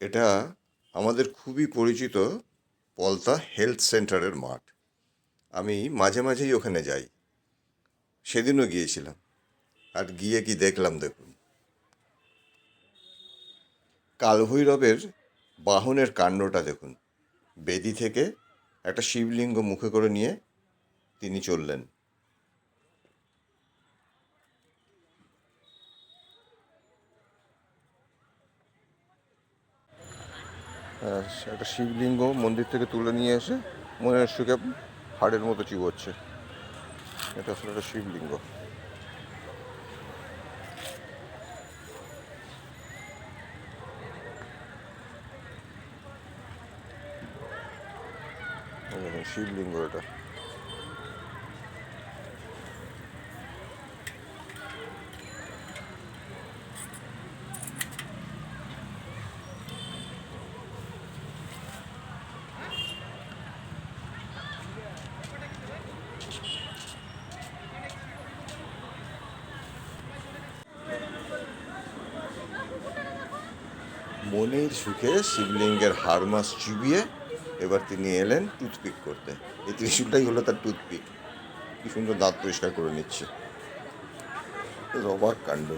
এটা আমাদের খুবই পরিচিত পলতা হেলথ সেন্টারের মাঠ। আমি মাঝে মাঝেই ওখানে যাই। সেদিনও গিয়েছিলাম। আর গিয়ে কি দেখলাম দেখুন। কালভৈরবের বাহনের কাণ্ডটা দেখুন। বেদি থেকে একটা শিবলিঙ্গ মুখে করে নিয়ে তিনি চললেন। একটা শিবলিঙ্গ মন্দির থেকে তুলে নিয়ে এসে মনের সুখে হাড়ের মতো চিবোচ্ছে। এটা আসলে একটা শিবলিঙ্গ। শিবলিঙ্গ এটা। মনের সুখে শিবলিঙ্গের হাড় মাস চিবিয়ে এবার তিনি এলেন টুথপিক করতে। এই ত্রিশূলটাই হলো তার টুথপিক। কি সুন্দর দাঁত পরিষ্কার করে নিচ্ছে। অবাক কাণ্ড।